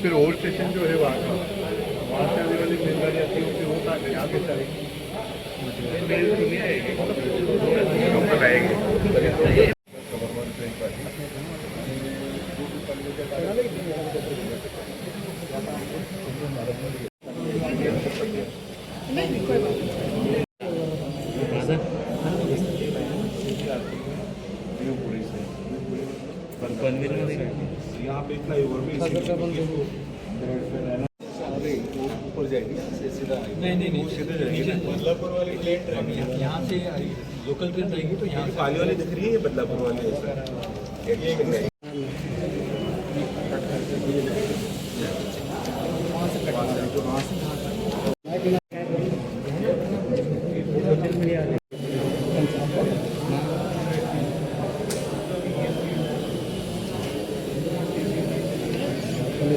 फिर over station जो है वहाँ का, वहाँ से आने वाली रेलगाड़ी आती है, फिर वो यहाँ पे चलेगी, आएगी। यहाँ पे फ्लाईओवर भी ऊपर जाएगी, नहीं सीधे जाएगी। बदलापुर वाली ट्रेन रहेगी, यहाँ से लोकल ट्रेन रहेगी, तो यहाँ पाली वाली दिख रही है, ये बदलापुर वाली है।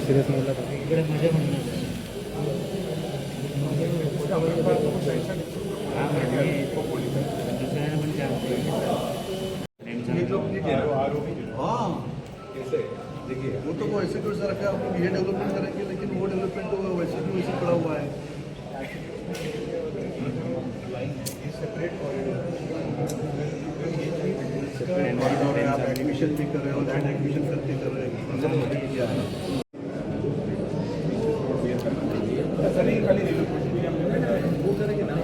सिरियस बोलला तर इकडे मजा म्हणणार देखिए वो तो वैसे तो सर हम लोग ये डेवलपमेंट करेंगे, लेकिन वो डेवलपमेंट तो वैसे भी वैसे पड़ा हुआ है। सेपरेट आप एडमिशन भी कर रहे हो, लैंड एडमिशन करते कर रहे हैं। सर ये खाली वो करेंगे ना,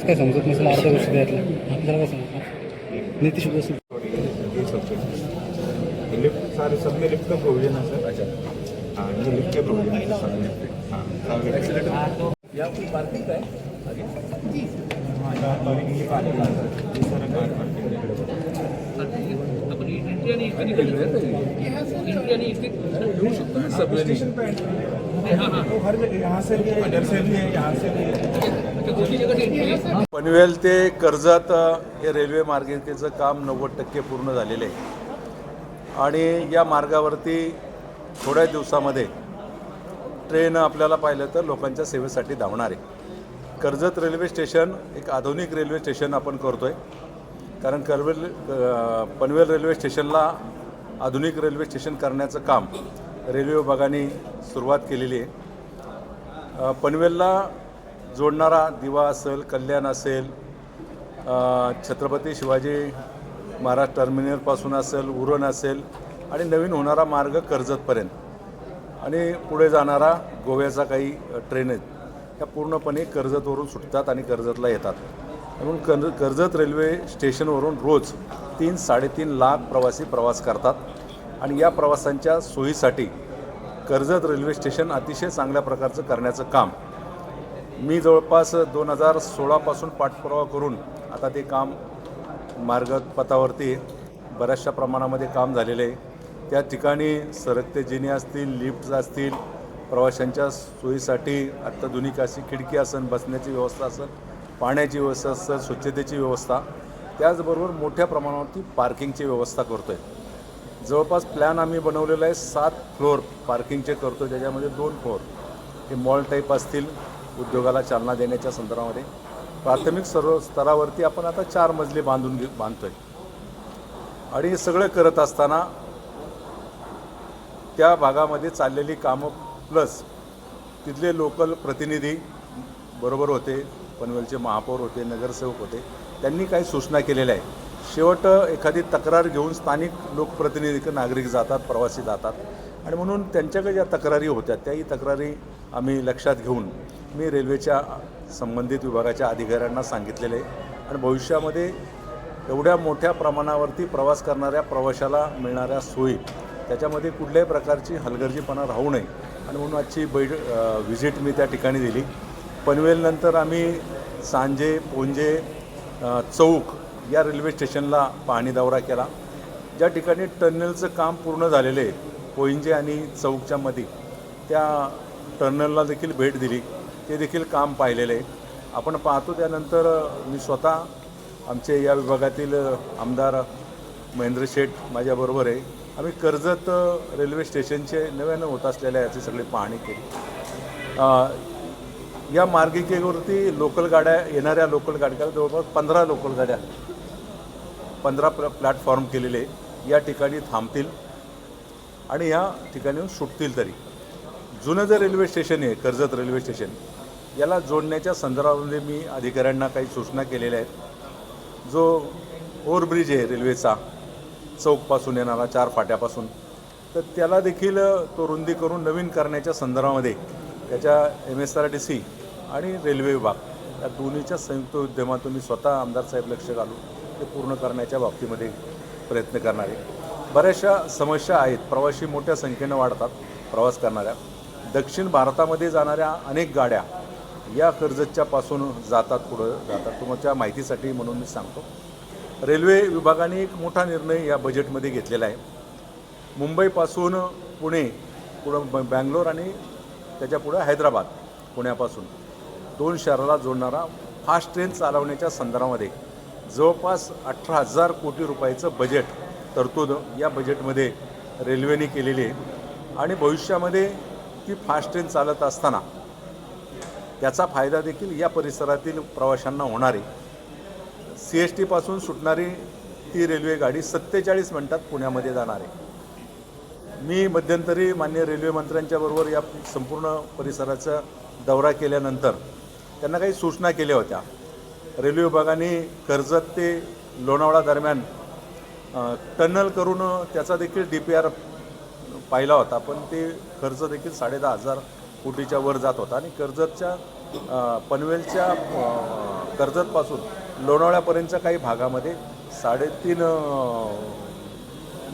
काय समजत नसेल अर्ध्या गोष्टी त्यातल्या आपल्याला काय समजणार नीतीश बसून लिफ्ट सारे सब में लिफ्ट का प्रोविजन है सर। अच्छा हाँ, ये लिफ्ट के प्रोविजन है सर। हाँ यहाँ कोई पार्किंग का है आगे हाँ पार्किंग की पार्किंग है सारा कार पार्किंग आपण इंडिया आणि इथे निघाली इंडिया आणि इथे घेऊ शकतो सब स्टेशन पे तो हर जगह यहाँ से भी है, इधर से भी है, यहाँ से भी है। पनवेल ते कर्जत हे रेल्वे मार्गिकेचं काम 90% पूर्ण झालेले आहे आणि या मार्गावरती थोड्या दिवसामध्ये ट्रेन आपल्याला पाहिलं तर लोकांच्या सेवेसाठी धावणार आहे। कर्जत रेल्वे स्टेशन एक आधुनिक रेल्वे स्टेशन आपण करतोय, कारण पनवेल रेल्वे स्टेशनला आधुनिक रेल्वे स्टेशन करण्याचं काम रेल्वे विभागाने सुरुवात केलेली आहे। पनवेलला जोडणारा दिवा असेल, कल्याण असेल, छत्रपती शिवाजी महाराज टर्मिनलपासून असेल, उरण असेल आणि नवीन होणारा मार्ग कर्जतपर्यंत आणि पुढे जाणारा गोव्याचा काही ट्रेन आहेत, त्या पूर्णपणे कर्जतवरून सुटतात आणि कर्जतला येतात। म्हणून कर्जत रेल्वे स्टेशनवरून रोज 3-3.5 लाख प्रवासी प्रवास करतात आणि या प्रवासांच्या सोयीसाठी कर्जत रेल्वे स्टेशन अतिशय चांगल्या प्रकारचं करण्याचं काम मी जवळपास 2016 पासून पाठपुरावा करून आता ते काम मार्गपथावरती बऱ्याचशा प्रमाणामध्ये काम झालेले आहे। त्या ठिकाणी सरकते जिने असतील, लिफ्ट असतील, प्रवाशांच्या सोयीसाठी अत्याधुनिक अशी खिडकी असेल, बसण्याची व्यवस्था असेल, पाण्याची व्यवस्था असेल, स्वच्छतेची व्यवस्था, त्याचबरोबर मोठ्या प्रमाणावरती पार्किंगची व्यवस्था करतो आहे। जवळपास प्लॅन आम्ही बनवलेला आहे 7 फ्लोअर पार्किंगचे करतो, ज्याच्यामध्ये 2 फ्लोअर हे मॉल टाईप असतील, उद्योगाला चालना देण्याच्या संदर्भामध्ये। प्राथमिक सर्व स्तरावरती आपण आता 4 मजले बांधतोय आणि हे सगळं करत असताना त्या भागामध्ये चाललेली कामं प्लस तिथले लोकल प्रतिनिधी बरोबर होते, पनवेलचे महापौर होते, नगरसेवक होते, त्यांनी काही सूचना केलेल्या आहेत। शेवट एखादी तक्रार घेऊन स्थानिक लोकप्रतिनिधी नागरिक जातात, प्रवासी जातात आणि म्हणून त्यांच्याकडे ज्या तक्रारी होत्या त्याही तक्रारी आम्ही लक्षात घेऊन मी रेल्वेच्या संबंधित विभागाच्या अधिकाऱ्यांना सांगितलेले आहे आणि भविष्यामध्ये एवढ्या मोठ्या प्रमाणावरती प्रवास करणाऱ्या प्रवाशाला मिळणाऱ्या सोयी त्याच्यामध्ये कुठल्याही प्रकारची हलगर्जीपणा राहू नये आणि म्हणून आजची व्हिजिट मी त्या ठिकाणी दिली। पनवेलनंतर आम्ही सांजे, पोंजे, चौक या रेल्वे स्टेशनला पाहणी दौरा केला, ज्या ठिकाणी टनेलचं काम पूर्ण झालेलं आहे पोंजे आणि चौकच्या मध्ये, त्या टर्नलला देखील भेट दिली, ते देखील काम पाहिलेलं आहे. आपण पाहतो त्यानंतर मी स्वतः आमचे या विभागातील आमदार महेंद्र शेठ माझ्याबरोबर आहे. आम्ही कर्जत रेल्वे स्टेशनचे नव्यानं होत असलेल्या याची सगळी पाहणी केली. या मार्गिकेवरती लोकल गाड्या येणाऱ्या लोकल गाड्या जवळपास 15 लोकल गाड्या 15 प्लॅटफॉर्म केलेले या ठिकाणी थांबतील आणि या ठिकाणी सुटतील. तरी जुनं जे रेल्वे स्टेशन आहे कर्जत रेल्वे स्टेशन याला जोडण्याच्या संदर्भामध्ये मी अधिकाऱ्यांना काही सूचना केलेल्या आहेत. जो ओव्हरब्रिज आहे रेल्वेचा चौकपासून येणारा 4 फाट्यापासून, तर त्याला देखील तो रुंदी करून नवीन करण्याच्या संदर्भामध्ये त्याच्या MSRTC आणि रेल्वे विभाग या दोन्हीच्या संयुक्त उद्यमातून मी स्वतः आमदार साहेब लक्ष घालून ते पूर्ण करण्याच्या बाबतीमध्ये प्रयत्न करणार आहे. बऱ्याचशा समस्या आहेत. प्रवासी मोठ्या संख्येनं वाढतात प्रवास करणाऱ्या. दक्षिण भारतामध्ये जाणाऱ्या अनेक गाड्या या कर्जतच्या पासून जातात, पुढं जातात. तुमच्या माहितीसाठी म्हणून मी सांगतो, रेल्वे विभागाने एक मोठा निर्णय या बजेटमध्ये घेतलेला आहे. मुंबईपासून पुणे, पुढं बँगलोर आणि त्याच्या पुढं हैदराबाद, पुण्यापासून 2 शहराला जोडणारा फास्ट ट्रेन चालवण्याच्या संदर्भामध्ये जवळपास 18,000 कोटी रुपयाचं बजेट तरतूद या बजेटमध्ये रेल्वेने केलेली आहे. आणि भविष्यामध्ये ती फास्ट ट्रेन चालत असताना त्याचा फायदा देखील या परिसरातील प्रवाशांना होणार आहे. CST पासून सुटणारी ती रेल्वे गाडी 47 मिनिटात पुण्यामध्ये जाणार आहे. मी मध्यंतरी माननीय रेल्वे मंत्र्यांच्या बरोबर या संपूर्ण परिसराचा दौरा केल्यानंतर त्यांना काही सूचना केल्या होत्या. रेल्वे विभागाने कर्जत ते लोणावळा दरम्यान टनल करून त्याचा देखील DPR पाहिला होता, पण ते खर्च देखील 10,500 कोटीच्या वर जात होता. आणि कर्जतच्या पनवेलच्या कर्जतपासून लोणावळ्यापर्यंतच्या काही भागामध्ये 3.5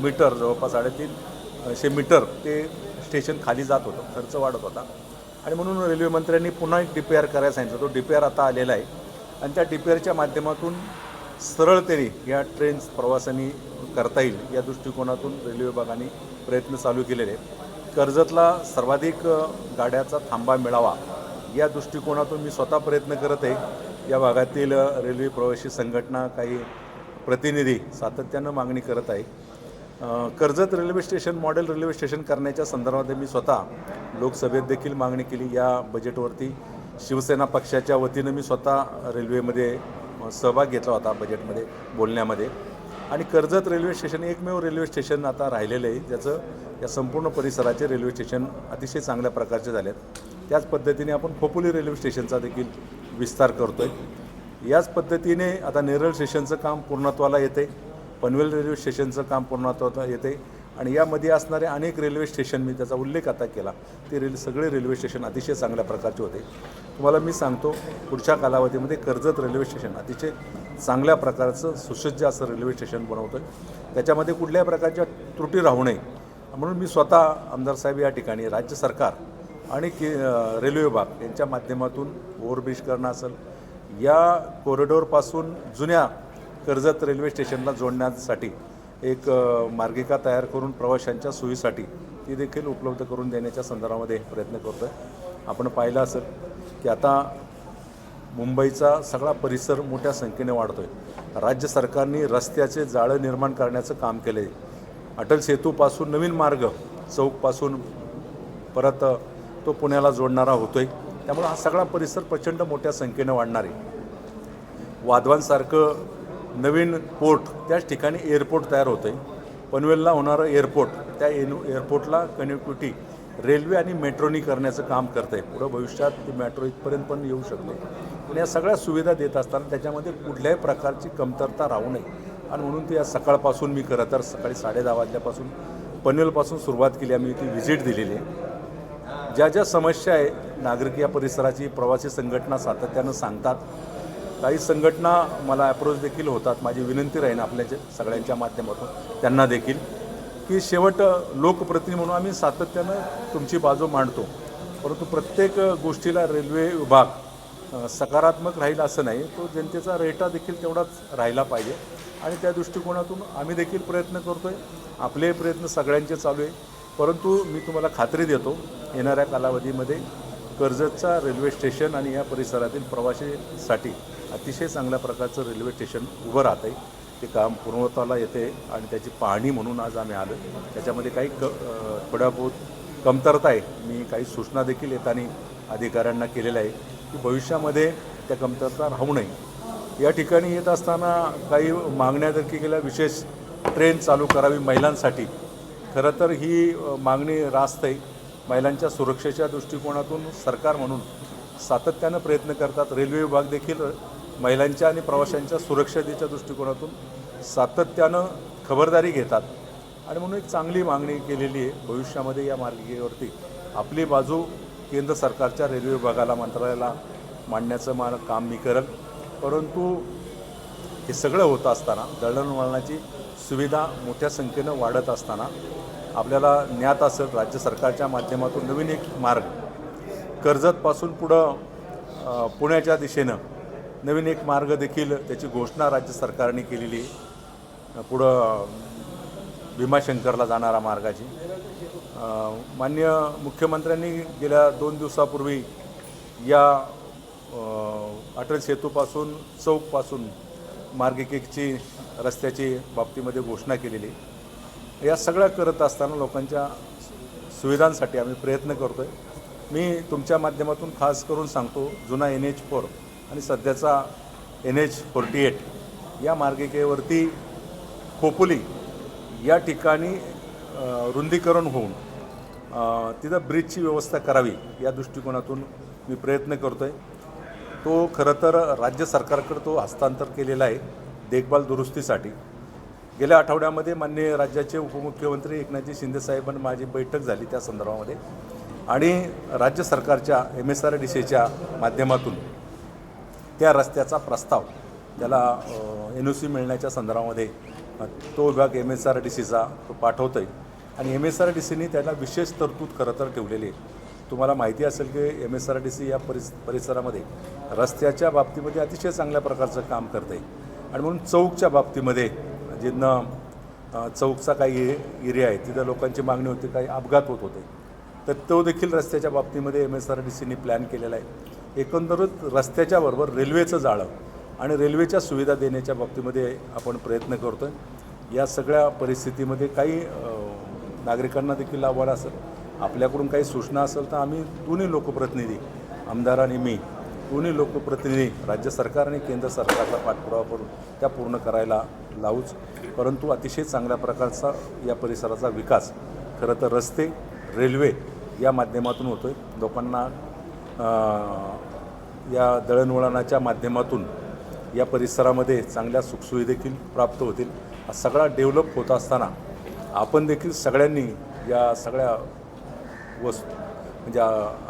मीटर, जवळपास 350 मीटर ते स्टेशन खाली जात होतं, खर्च वाढत होता. आणि म्हणून रेल्वे मंत्र्यांनी पुन्हा एक DPR करायला सांगितलं. तो DPR आता आलेला आहे आणि त्या DPRच्या माध्यमातून सरळतेने या ट्रेन्स प्रवासांनी करता येईल या दृष्टिकोनातून रेल्वे विभागाने प्रयत्न चालू केलेले आहेत. कर्जतला सर्वाधिक गाड्याचा थांबा मिळावा या दृष्टिकोनातून मी स्वतः प्रयत्न करत आहे. या भागातील रेल्वे प्रवासी संघटना, काही प्रतिनिधी सातत्यानं मागणी करत आहे. Karjat railway station model railway station करण्याच्या संदर्भात मी स्वतः लोकसभेत देखील मागणी केली. या बजेटवरती शिवसेना पक्षाच्या वतीनं मी स्वतः रेल्वेमध्ये सहभाग घेतला होता बजेटमध्ये बोलण्यामध्ये. आणि कर्जत रेल्वे स्टेशन एकमेव रेल्वे स्टेशन आता राहिलेलं आहे, ज्याचं या संपूर्ण परिसराचे रेल्वे स्टेशन अतिशय चांगल्या प्रकारचे झाले आहेत. त्याच पद्धतीने आपण खोपोली रेल्वे स्टेशनचा देखील विस्तार करतो आहे. याच पद्धतीने आता नेरळ स्टेशनचं काम पूर्णत्वाला येते, पनवेल रेल्वे स्टेशनचं काम पूर्णत्वाला येते. आणि यामध्ये असणारे अनेक रेल्वे स्टेशन मी त्याचा उल्लेख आता केला, ते सगळे रेल्वे स्टेशन अतिशय चांगल्या प्रकारचे होते. तुम्हाला मी सांगतो, पुढच्या कालावधीमध्ये कर्जत रेल्वे स्टेशन अतिशय चांगल्या प्रकारचं सुसज्ज असं रेल्वे स्टेशन बनवतो आहे. त्याच्यामध्ये कुठल्याही प्रकारच्या त्रुटी राहू नये म्हणून मी स्वतः आमदार साहेब या ठिकाणी राज्य सरकार आणि रेल्वे विभाग यांच्या माध्यमातून ओव्हरब्रिज करणं असेल, या कॉरिडॉरपासून जुन्या कर्जत रेल्वे स्टेशनला जोडण्यासाठी एक मार्गिका तयार करून प्रवाशांच्या सोयीसाठी ती देखील उपलब्ध करून देण्याच्या संदर्भामध्ये प्रयत्न करतो आहे. आपण पाहिलं असेल की आता मुंबईचा सगळा परिसर मोठ्या संख्येने वाढतो आहे. राज्य सरकारने रस्त्याचे जाळं निर्माण करण्याचं काम केलं आहे. अटल सेतूपासून नवीन मार्ग चौकपासून परत तो पुण्याला जोडणारा होतो आहे. त्यामुळे हा सगळा परिसर प्रचंड मोठ्या संख्येनं वाढणार आहे. वाधवांसारखं नवीन पोर्ट त्याच ठिकाणी एअरपोर्ट तयार होतं आहे. पनवेलला होणारं एअरपोर्ट, त्या एअरपोर्टला कनेक्टिव्हिटी रेल्वे आणि मेट्रोनी करण्याचं काम करतं आहे. पुढं भविष्यात ती मेट्रो इथपर्यंत पण येऊ शकते. पण या सगळ्या सुविधा देत असताना त्याच्यामध्ये कुठल्याही प्रकारची कमतरता राहू नये. आणि म्हणून ती आज सकाळपासून मी खरं तर सकाळी 10:30 वाजल्यापासून पनवेलपासून सुरुवात केली. आम्ही ती व्हिजिट दिलेली आहे. ज्या ज्या समस्या आहे नागरिक या परिसराची प्रवासी संघटना सातत्यानं सांगतात. काही संघटना मला अप्रोच देखील होतात. माझी विनंती राहीन आपल्या सगळ्यांच्या माध्यमातून त्यांना देखील की शेवट लोकप्रतिनिधी म्हणून आम्ही सातत्यानं तुमची बाजू मांडतो, परंतु प्रत्येक गोष्टीला रेल्वे विभाग सकारात्मक राहील असं नाही. तो जनतेचा रेटा देखील तेवढाच राहिला पाहिजे आणि त्या दृष्टिकोनातून आम्ही देखील प्रयत्न करतो आहे. आपले प्रयत्न सगळ्यांचे चालू आहे. परंतु मी तुम्हाला खात्री देतो येणाऱ्या कालावधीमध्ये कर्जतचा रेल्वे स्टेशन आणि या परिसरातील प्रवासीसाठी अतिशय चांगल्या प्रकारचं रेल्वे स्टेशन उभं राहतं आहे. ते काम पूर्णत्वाला येते आणि त्याची पाहणी म्हणून आज आम्ही आलो. त्याच्यामध्ये काही थोड्या बहुत कमतरता आहे. मी काही सूचना देखील येताना अधिकाऱ्यांना केलेल्या आहे की भविष्यामध्ये त्या कमतरता राहू नये. या ठिकाणी येत असताना काही मागण्या देखील केल्या. विशेष ट्रेन चालू करावी महिलांसाठी. खरं तर ही मागणी रास्त आहे. महिलांच्या सुरक्षेच्या दृष्टिकोनातून सरकार म्हणून सातत्यानं प्रयत्न करतात. रेल्वे विभाग देखील महिलांच्या आणि प्रवाशांच्या सुरक्षतेच्या दृष्टिकोनातून सातत्यानं खबरदारी घेतात आणि म्हणून एक चांगली मागणी केलेली आहे. भविष्यामध्ये या मार्गिकेवरती आपली बाजू केंद्र सरकारच्या रेल्वे विभागाला मंत्रालयाला मांडण्याचं काम मी करेल. परंतु हे सगळं होत असताना दळणवळणाची सुविधा मोठ्या संख्येनं वाढत असताना आपल्याला ज्ञात असेल राज्य सरकारच्या माध्यमातून नवीन एक मार्ग कर्जतपासून पुढं पुण्याच्या दिशेनं नवीन एक मार्ग देखील त्याची घोषणा राज्य सरकारने केलेली आहे. पुढं भीमाशंकरला जाणारा मार्गाची माननीय मुख्यमंत्र्यांनी गेल्या 2 दिवसापूर्वी या अटल सेतूपासून चौकपासून मार्गिकेची रस्त्याची बाबतीमध्ये घोषणा केलेली. या सगळ्या करत असताना लोकांच्या सुविधांसाठी आम्ही प्रयत्न करतो आहे. मी तुमच्या माध्यमातून खास करून सांगतो जुना NH4 आणि सध्याचा NH48 या मार्गिकेवरती खोपोली या ठिकाणी रुंदीकरण होऊन तिथं ब्रिजची व्यवस्था करावी या दृष्टिकोनातून मी प्रयत्न करतो आहे. तो खरं तर राज्य सरकारकडे तो हस्तांतर केलेला आहे देखभाल दुरुस्तीसाठी. गेल्या आठवड्यामध्ये माननीय राज्याचे उपमुख्यमंत्री एकनाथजी शिंदेसाहेबांनी माझी बैठक झाली त्या संदर्भामध्ये आणि राज्य सरकारच्या MSRDCच्या माध्यमातून त्या रस्त्याचा प्रस्ताव त्याला NOC मिळण्याच्या संदर्भामध्ये तो विभाग MSRDCचा तो पाठवतो आहे आणि MSRDCने त्याला विशेष तरतूद खरं तर ठेवलेली आहे. तुम्हाला माहिती असेल की MSRDC या परिसरामध्ये रस्त्याच्या बाबतीमध्ये अतिशय चांगल्या प्रकारचं काम करतं आहे आणि म्हणून चौकच्या बाबतीमध्ये जिथनं चौकचा काही एरिया आहे तिथं लोकांची मागणी होती, काही अपघात होत होते, तर तो देखील रस्त्याच्या बाबतीमध्ये MSRDCने प्लॅन केलेला आहे. एकंदरीत रस्त्याच्या बरोबर रेल्वेचं जाळं आणि रेल्वेच्या सुविधा देण्याच्या बाबतीमध्ये आपण प्रयत्न करतो आहे. या सगळ्या परिस्थितीमध्ये काही नागरिकांना देखील आव्हान असेल, आपल्याकडून काही सूचना असेल तर आम्ही दोन्ही लोकप्रतिनिधी आमदार आणि मी दोन्ही लोकप्रतिनिधी राज्य सरकार आणि केंद्र सरकारला पाठपुरावा करून त्या पूर्ण करायला लावूच. परंतु अतिशय चांगल्या प्रकारचा या परिसराचा विकास खरं तर रस्ते रेल्वे या माध्यमातून होतो आहे. लोकांना या दळणवळणाच्या माध्यमातून या परिसरामध्ये चांगल्या सुखसोयी देखील प्राप्त होतील. हा सगळा डेव्हलप होत असताना आपण देखील सगळ्यांनी या सगळ्या वस्तू म्हणजे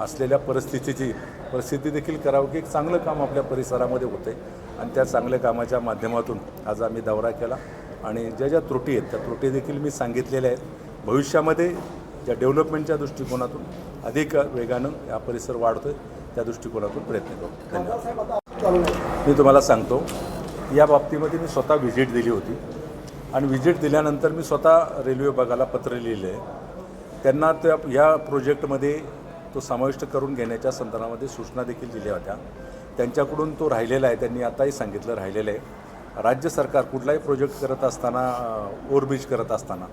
असलेल्या परिस्थिती देखील करावं की एक चांगलं काम आपल्या परिसरामध्ये होतं आहे आणि त्या चांगल्या कामाच्या माध्यमातून आज आम्ही दौरा केला आणि ज्या ज्या त्रुटी आहेत त्या त्रुटी देखील मी सांगितलेल्या आहेत. भविष्यामध्ये ज्या डेव्हलपमेंटच्या दृष्टिकोनातून अधिक वेगानं हा परिसर वाढतो आहे त्या दृष्टिकोनातून प्रयत्न करू. धन्यवाद. मी तुम्हाला सांगतो या बाबतीमध्ये मी स्वतः व्हिजिट दिली होती आणि व्हिजिट दिल्यानंतर मी स्वतः रेल्वे विभागाला पत्र लिहिलं आहे. त्यांना त्या ह्या प्रोजेक्टमध्ये तो समाविष्ट करून घेण्याच्या संदर्भामध्ये सूचना देखील दिल्या होत्या. त्यांच्याकडून तो राहिलेला आहे. त्यांनी आताही सांगितलं राहिलेलं आहे. राज्य सरकार कुठलाही प्रोजेक्ट करत असताना ओव्हरब्रिज करत असताना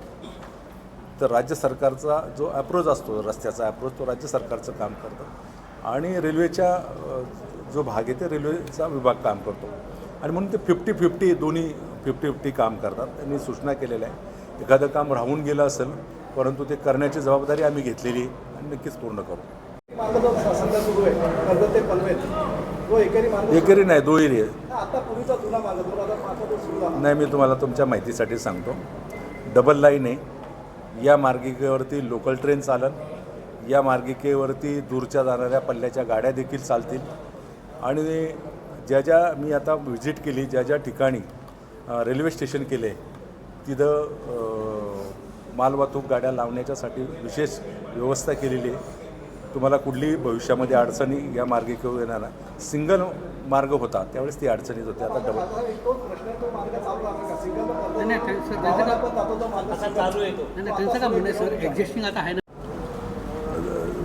तर राज्य सरकारचा जो ॲप्रोच असतो रस्त्याचा ॲप्रोच तो राज्य सरकारचं काम करतं आणि रेल्वेच्या जो भाग आहे ते रेल्वेचा विभाग काम करतो आणि म्हणून ते 50-50 दोन्ही 50-50 काम करतात. त्यांनी सूचना केलेल्या आहे. एखादं काम राहून गेलं असेल परंतु ते करण्याची जबाबदारी आम्ही घेतलेली आणि नक्कीच पूर्ण करू. एकेरी नाही दोहेरी आहे. नाही मी तुम्हाला तुमच्या माहितीसाठी सांगतो. डबल लाईन आहे. या मार्गिकेवरती लोकल ट्रेन चालेल. या मार्गिकेवरती दूरच्या जाणाऱ्या पल्ल्याच्या गाड्या देखील चालतील आणि ज्या मी आता व्हिजिट केली ज्या ठिकाणी रेल्वे स्टेशन केले तिथं मालवाहतूक गाड्या लावण्याच्यासाठी विशेष व्यवस्था केलेली आहे. तुम्हाला कुठलीही भविष्यामध्ये अडचणी या मार्गिकेवर येणार नाही. सिंगल मार्ग होता त्यावेळेस ती अडचणीत होती. आता डबल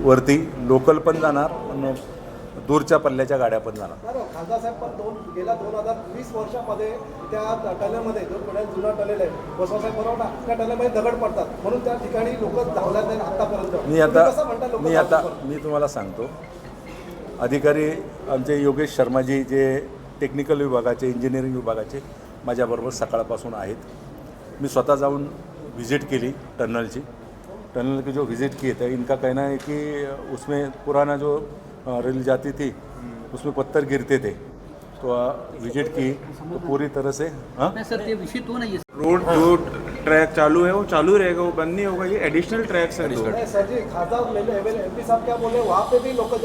वरती लोकल पण जाणार आणि दूरच्या पल्ल्याच्या गाड्या पण जाणार. खासदार साहेब पण गेल्या 2020 वर्षामध्ये त्या टनेलमध्ये जो जुना टनेल आहे बसवासाहेब बरोबर त्या टनेलमध्ये दगड पडतात म्हणून त्या ठिकाणी लोक धावल्यात नाही आतापर्यंत. मी तुम्हाला सांगतो, अधिकारी आमचे योगेश शर्माजी जे टेक्निकल विभागाचे इंजिनिअरिंग विभागाचे माझ्याबरोबर सकाळपासून आहेत. मी स्वतः जाऊन विजिट केली टनल की जो विज़िट किए थे, इनका कहना है कि उसमें पुराना जो रेल जाती थी उसमें पत्थर गिरते थे, तो विजिट की तो पूरी तरह से सर ये विषय तो नहीं है. रोड जो ट्रैक चालू है वो चालू रहेगा, वो बंद नहीं होगा. ये एडिशनल ट्रैक्स है. सर जी खासदार एमपी साहब क्या बोले वहाँ पे भी लोकल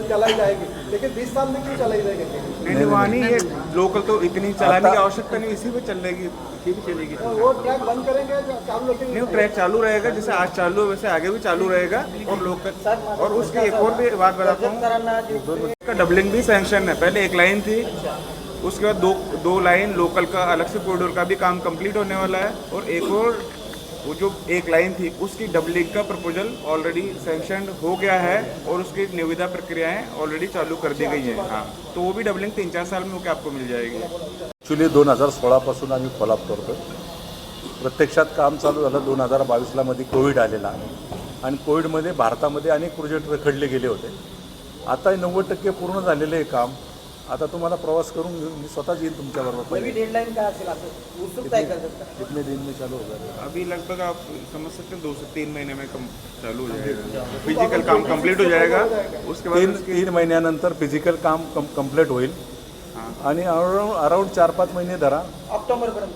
चलाई जाएगी, लेकिन 20 साल में क्यों चलाई जाएगी? नहीं वहाँ नहीं, ये लोकल तो इतनी चलाने की आवश्यकता नहीं, इसी पे चलेगी, इसी पे चलेगी. वो ट्रैक बंद करेंगे चालू रखेंगे? नहीं, वो ट्रैक चालू रहेगा, जैसे आज चालू है वैसे आगे भी चालू रहेगा. और लोकल और उसकी एक और भी बात बताता हूँ, उसका डबलिंग भी सैंक्शन है. पहले एक लाइन थी, उसके बाद दो लाइन लोकल का अलग से कॉरिडोर का भी काम कंप्लीट होने वाला है. और एक और वो जो एक लाइन थी उसकी डबलिंग का प्रपोजल ऑलरेडी सैंक्शन हो गया है और उसकी निविदा प्रक्रियाएं ऑलरेडी चालू कर दी गई हैं. हाँ, तो वो भी डबलिंग 3-4 साल में होकर आपको मिल जाएगी. ॲक्च्युली 2016पासून आम्ही फॉलोअप करतो. प्रत्यक्षात काम चालू झालं 2022ला मध्ये कोविड आलेला आणि कोविडमध्ये भारतामध्ये अनेक प्रोजेक्ट रखडले गेले होते. आता 90% पूर्ण झालेलं आहे काम. आता तुम्हाला प्रवास करून मी स्वतःच येईन तुमच्याबरोबर. डेडलाइन काय असेल असं उत्सुकता आहे का? कितने दिन में चालू होगा? अभी लगभग आप समझ सकते हैं 2 से 3 महीने में चालू हो जाएगा. फिजिकल काम कंप्लीट हो जाएगा. उसके बाद 3 महिन्यानंतर फिजिकल काम कंप्लीट होईल आणि अराउंड 4-5 महिने धरा. ऑक्टोबरपर्यंत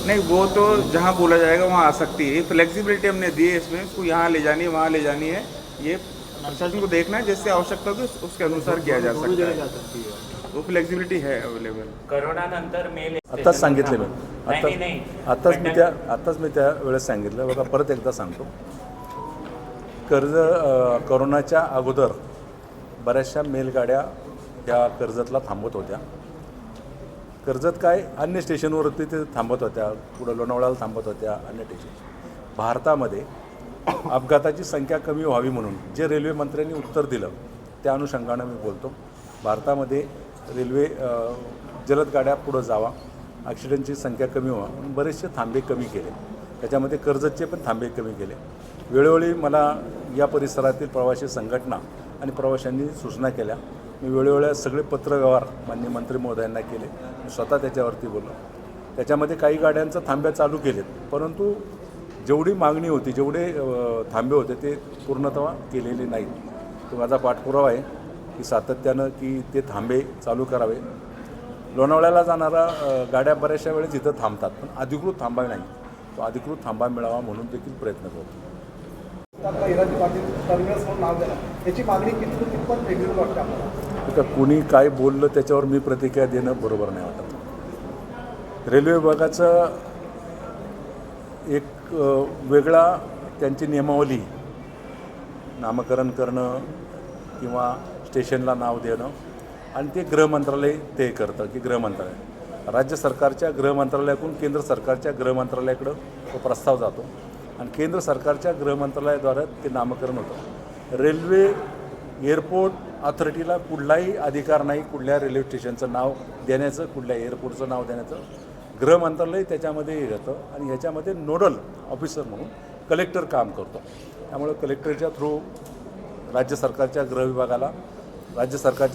नहीं, वो तो जहाँ बोला जाएगा वहाँ आ सकती है. फ्लेक्सिबिलिटी हमने दी है इसमें, उसको यहाँ ले जानी है वहाँ ले जानी है. ये प्रशासन को देखना है, जैसे आवश्यकता होगी उसके अनुसार किया जा सकता है. वो फ्लेक्सिबिलिटी है अवेलेबल. करोना नंतर मेल आत्ताच सांगितले मी. आत्ताच मी त्या वेळेस सांगितलं. बघा परत एकदा सांगतो, कोरोनाच्या अगोदर बऱ्याचशा मेलगाड्या त्या कर्जतला थांबत होत्या. कर्जत काय अन्य स्टेशनवरती ते थांबत होत्या, पुढं लोणावळ्याला थांबत होत्या, अन्य स्टेशन. भारतामध्ये अपघाताची संख्या कमी व्हावी म्हणून जे रेल्वे मंत्र्यांनी उत्तर दिलं त्या अनुषंगानं मी बोलतो. भारतामध्ये रेल्वे जलद गाड्या पुढं जावा, ॲक्सिडेंटची संख्या कमी व्हावा म्हणून बरेचसे थांबे कमी केले. त्याच्यामध्ये कर्जतचे पण थांबे कमी केले. वेळोवेळी मला या परिसरातील प्रवासी संघटना आणि प्रवाशांनी सूचना केल्या. मी वेळोवेळी सगळे पत्रव्यवहार माननीय मंत्री महोदयांना केले. मी स्वतः त्याच्यावरती बोललो. त्याच्यामध्ये काही गाड्यांचं थांब्या चालू केलेत, परंतु जेवढी मागणी होती, जेवढे थांबे होते ते पूर्णतः केलेले नाहीत. तो माझा पाठपुरावा आहे की सातत्यानं की ते थांबे चालू करावे. लोणावळ्याला जाणारा गाड्या बऱ्याचशा वेळेस इथं थांबतात, पण अधिकृत थांबा नाही. तो अधिकृत थांबा मिळावा म्हणून देखील प्रयत्न करतो. हिराजी पाटील टर्मिनस म्हणून नाव द्यायला याची मागणी कितपत वेगळी वाटते आपल्याला? आता कुणी काय बोललं त्याच्यावर मी प्रतिक्रिया देणं बरोबर नाही वाटत. रेल्वे विभागाचं एक वेगळा त्यांची नियमावली, नामकरण करणं किंवा स्टेशनला नाव देणं, आणि ते गृह मंत्रालय ते करतं की गृह मंत्रालय राज्य सरकारच्या गृह मंत्रालयाकडून केंद्र सरकारच्या गृह मंत्रालयाकडं तो प्रस्ताव जातो आणि केंद्र सरकारच्या गृह मंत्रालयाद्वारे ते नामकरण होतं. रेल्वे एअरपोर्ट ऑथॉरिटीला कुठलाही अधिकार नाही कुठल्या रेल्वे स्टेशनचं नाव देण्याचं, कुठल्या एअरपोर्टचं नाव देण्याचं. गृह मंत्रालय त्याच्यामध्ये येतं आणि ह्याच्यामध्ये नोडल ऑफिसर म्हणून कलेक्टर काम करतो. त्यामुळे कलेक्टरच्या थ्रू राज्य सरकारच्या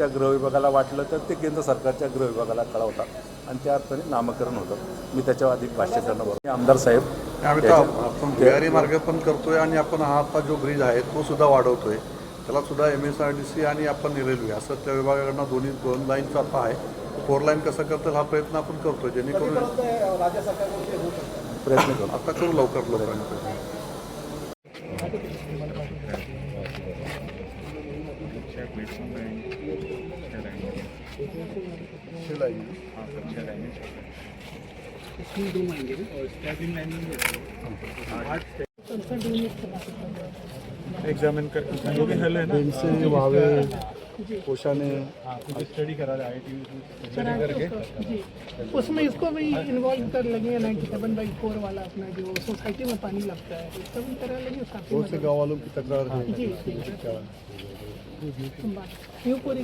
गृह विभागाला वाटलं तर ते केंद्र सरकारच्या गृह विभागाला कळवतात आणि त्या अर्थाने नामकरण होतं. मी त्याच्यावर अधिक भाष्य करणं बरोबर. आमदार साहेब आपण भुयारी मार्ग पण करतोय आणि आपण हा आता जो ब्रिज आहे तो सुद्धा वाढवतोय. त्याला सुद्धा MSRDC आणि आपण रेल्वे असं त्या विभागाकडनं दोन लाईनचा आता आहे. 4 लाईन कसं करतील हा प्रयत्न आपण करतोय, जेणेकरून राज्य सरकारकडून होऊ शकतं. प्रयत्न करतो. आता करू लवकर. एग्जामिन कर जो भी हल है ना, कोशाने स्टडी करा रहा है जी उसमें इसको भी इन्वॉल्व कर लेंगे 97/4 वाला अपना जो सोसाइटी में पानी लगता है इसको भी करा लेंगे काफी बहुत से गाँव वालों की तकरार है जी यूँ पूरी